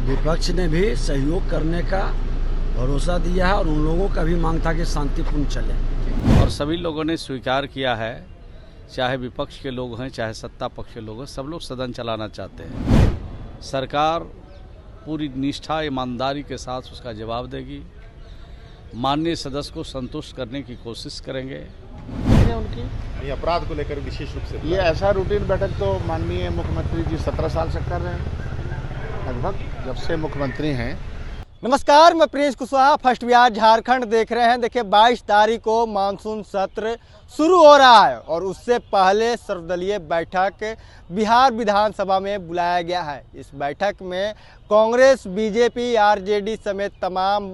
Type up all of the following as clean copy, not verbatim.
विपक्ष ने भी सहयोग करने का भरोसा दिया है और उन लोगों का भी मांग था कि शांतिपूर्ण चले और सभी लोगों ने स्वीकार किया है, चाहे विपक्ष के लोग हैं चाहे सत्ता पक्ष के लोग हैं, सब लोग सदन चलाना चाहते हैं। सरकार पूरी निष्ठा ईमानदारी के साथ उसका जवाब देगी। माननीय सदस्य को संतुष्ट करने की कोशिश करेंगे। उनकी ये अपराध को लेकर विशेष रूप से ये ऐसा रूटीन बैठक तो माननीय मुख्यमंत्री जी 17 साल से कर रहे हैं, लगभग जब से मुख्यमंत्री हैं। नमस्कार, मैं प्रिंस कुशवाहा, फर्स्ट बिहार झारखंड देख रहे हैं। देखिए 22 तारीख को मानसून सत्र शुरू हो रहा है और उससे पहले सर्वदलीय बैठक बिहार विधानसभा में बुलाया गया है। इस बैठक में कांग्रेस, बीजेपी, आरजेडी समेत तमाम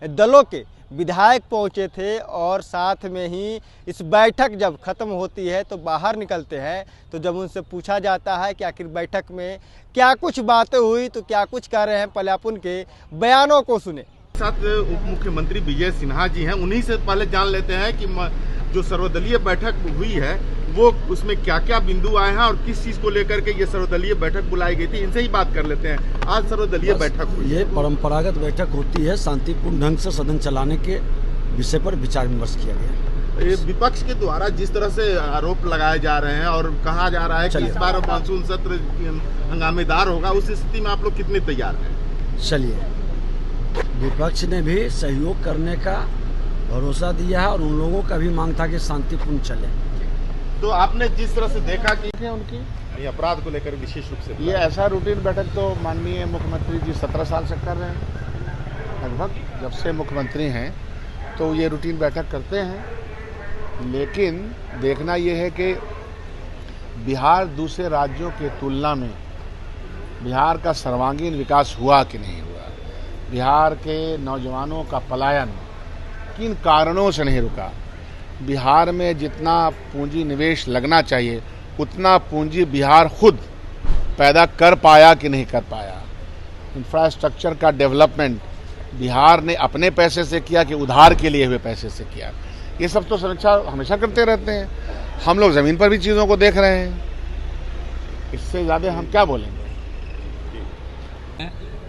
दलों के विधायक पहुंचे थे और साथ में ही इस बैठक जब ख़त्म होती है तो बाहर निकलते हैं, तो जब उनसे पूछा जाता है कि आखिर बैठक में क्या कुछ बातें हुई तो क्या कुछ कह रहे हैं, पहले आप उनके बयानों को सुने। साथ उप मुख्यमंत्री विजय सिन्हा जी हैं, उन्हीं से पहले जान लेते हैं कि जो सर्वदलीय बैठक हुई है वो उसमें क्या क्या बिंदु आए हैं और किस चीज को लेकर के ये सर्वदलीय बैठक बुलाई गई थी। इनसे ही बात कर लेते हैं। आज सर्वदलीय बैठक हुई, ये परंपरागत बैठक होती है, शांतिपूर्ण ढंग से सदन चलाने के विषय पर विचार विमर्श किया गया। ये विपक्ष के द्वारा जिस तरह से आरोप लगाए जा रहे हैं और कहा जा रहा है कि इस बार मानसून सत्र हंगामेदार होगा, उस स्थिति में आप लोग कितने तैयार हैं? चलिए, विपक्ष ने भी सहयोग करने का भरोसा दिया है और उन लोगों का भी मांग था कि शांतिपूर्ण चले। तो आपने जिस तरह से देखा कि उनकी ये अपराध को लेकर विशेष रूप से ये ऐसा रूटीन बैठक तो माननीय मुख्यमंत्री जी 17 साल से कर रहे हैं, लगभग जब से मुख्यमंत्री हैं तो ये रूटीन बैठक करते हैं। लेकिन देखना ये है कि बिहार दूसरे राज्यों के तुलना में बिहार का सर्वांगीण विकास हुआ कि नहीं हुआ, बिहार के नौजवानों का पलायन किन कारणों से नहीं रुका, बिहार में जितना पूंजी निवेश लगना चाहिए उतना पूंजी बिहार खुद पैदा कर पाया कि नहीं कर पाया, इंफ्रास्ट्रक्चर का डेवलपमेंट बिहार ने अपने पैसे से किया कि उधार के लिए हुए पैसे से किया, ये सब तो समीक्षा हमेशा करते रहते हैं। हम लोग ज़मीन पर भी चीज़ों को देख रहे हैं, इससे ज़्यादा हम क्या बोलेंगे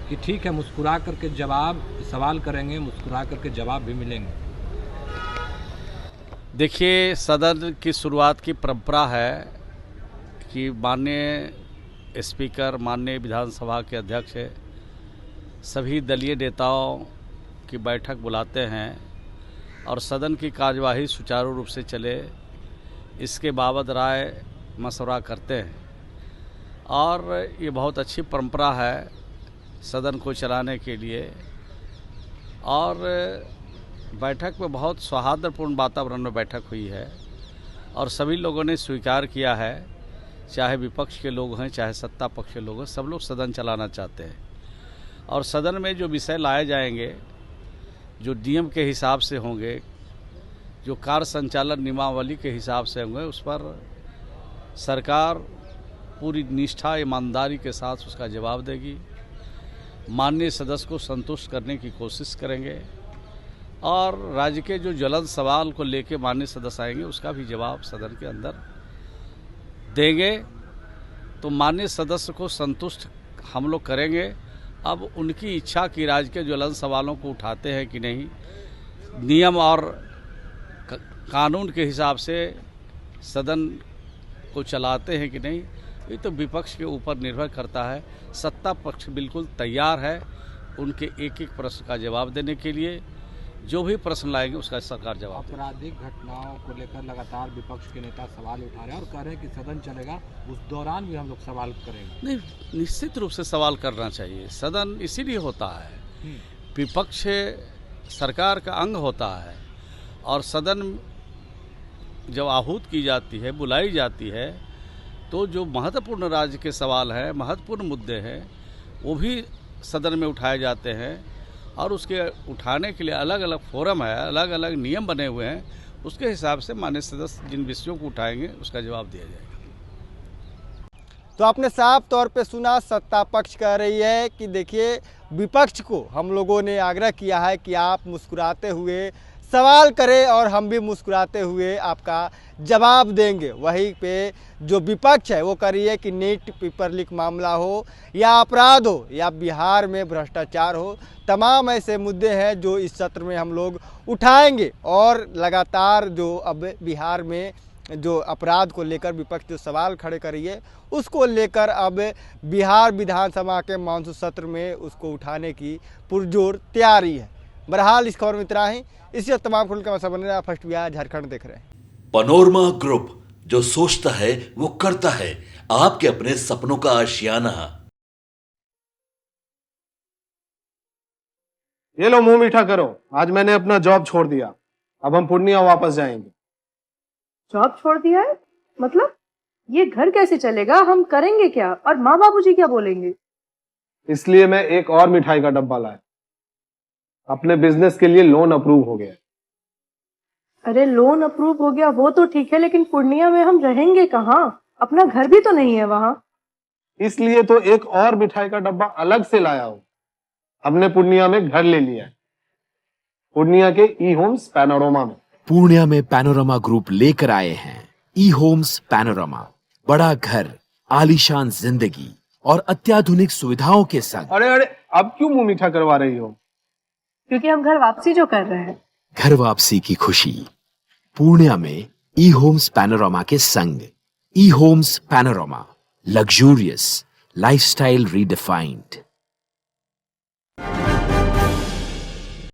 कि ठीक है, मुस्कुरा करके जवाब सवाल करेंगे, मुस्कुरा करके जवाब भी मिलेंगे। देखिए, सदन की शुरुआत की परंपरा है कि माननीय स्पीकर, माननीय विधानसभा के अध्यक्ष सभी दलीय नेताओं की बैठक बुलाते हैं और सदन की कार्यवाही सुचारू रूप से चले, इसके बाबत राय मशवरा करते हैं। और ये बहुत अच्छी परंपरा है सदन को चलाने के लिए। और बैठक में बहुत सौहार्दपूर्ण वातावरण में बैठक हुई है और सभी लोगों ने स्वीकार किया है, चाहे विपक्ष के लोग हैं चाहे सत्ता पक्ष के लोग हैं, सब लोग सदन चलाना चाहते हैं। और सदन में जो विषय लाए जाएंगे, जो नियम के हिसाब से होंगे, जो कार्य संचालन नियमावली के हिसाब से होंगे, उस पर सरकार पूरी निष्ठा ईमानदारी के साथ उसका जवाब देगी। माननीय सदस्य को संतुष्ट करने की कोशिश करेंगे और राज्य के जो ज्वलंत सवाल को लेके माननीय सदस्य आएंगे उसका भी जवाब सदन के अंदर देंगे। तो माननीय सदस्य को संतुष्ट हम लोग करेंगे। अब उनकी इच्छा कि राज्य के ज्वलंत सवालों को उठाते हैं कि नहीं, नियम और कानून के हिसाब से सदन को चलाते हैं कि नहीं, ये तो विपक्ष के ऊपर निर्भर करता है। सत्ता पक्ष बिल्कुल तैयार है उनके एक एक प्रश्न का जवाब देने के लिए। जो भी प्रश्न लाएंगे उसका सरकार जवाब देगी। आपराधिक घटनाओं को लेकर लगातार विपक्ष के नेता सवाल उठा रहे हैं और कह रहे हैं कि सदन चलेगा, उस दौरान भी हम लोग सवाल करेंगे। नहीं, निश्चित रूप से सवाल करना चाहिए। सदन इसीलिए होता है, विपक्ष सरकार का अंग होता है और सदन जब आहूत की जाती है, बुलाई जाती है, तो जो महत्वपूर्ण राज्य के सवाल हैं, महत्वपूर्ण मुद्दे हैं, वो भी सदन में उठाए जाते हैं और उसके उठाने के लिए अलग अलग फोरम है, अलग अलग नियम बने हुए हैं। उसके हिसाब से माननीय सदस्य जिन विषयों को उठाएंगे उसका जवाब दिया जाएगा। तो आपने साफ तौर पे सुना, सत्ता पक्ष कह रही है कि देखिए, विपक्ष को हम लोगों ने आग्रह किया है कि आप मुस्कुराते हुए सवाल करें और हम भी मुस्कुराते हुए आपका जवाब देंगे। वहीं पे जो विपक्ष है वो कह रही है कि नीट पेपर लीक मामला हो या अपराध हो या बिहार में भ्रष्टाचार हो, तमाम ऐसे मुद्दे हैं जो इस सत्र में हम लोग उठाएंगे। और लगातार जो अब बिहार में जो अपराध को लेकर विपक्ष जो सवाल खड़े कर रही है उसको लेकर अब बिहार विधानसभा के मानसून सत्र में उसको उठाने की पुरजोर तैयारी है। बहरहाल इस खबर में इतना ही। इसी तमाम खुल का मसला बन रहा है। फर्स्ट बिहार झारखंड देख रहे हैं। पनोरमा ग्रुप, जो सोचता है वो करता है। आपके अपने सपनों का आशियाना। ये लो, मुंह मीठा करो। आज मैंने अपना जॉब छोड़ दिया, अब हम पूर्णिया वापस जाएंगे। जॉब छोड़ दिया है? मतलब ये घर कैसे चलेगा? हम करेंगे क्या? और माँ बाबूजी क्या बोलेंगे? इसलिए मैं एक और मिठाई का डब्बा लाया। अपने बिजनेस के लिए लोन अप्रूव हो गया। अरे लोन अप्रूव हो गया वो तो ठीक है, लेकिन पूर्णिया में हम रहेंगे कहाँ? अपना घर भी तो नहीं है वहाँ। इसलिए तो एक और मिठाई का डब्बा अलग से लाया हूँ। हमने पूर्णिया में घर ले लिया है, पूर्णिया के ई होम्स पैनोरमा में। पूर्णिया में पैनोरमा ग्रुप लेकर आए हैं ई होम्स पैनोरमा। बड़ा घर, आलीशान जिंदगी और अत्याधुनिक सुविधाओं के संग। अरे अरे, अब क्यों मुंह मीठा करवा रही हो? क्योंकि हम घर वापसी जो कर रहे हैं। घर वापसी की खुशी पूर्णिया में ई होम्स पैनोरमा के संग। E homes panorama, luxurious lifestyle redefined.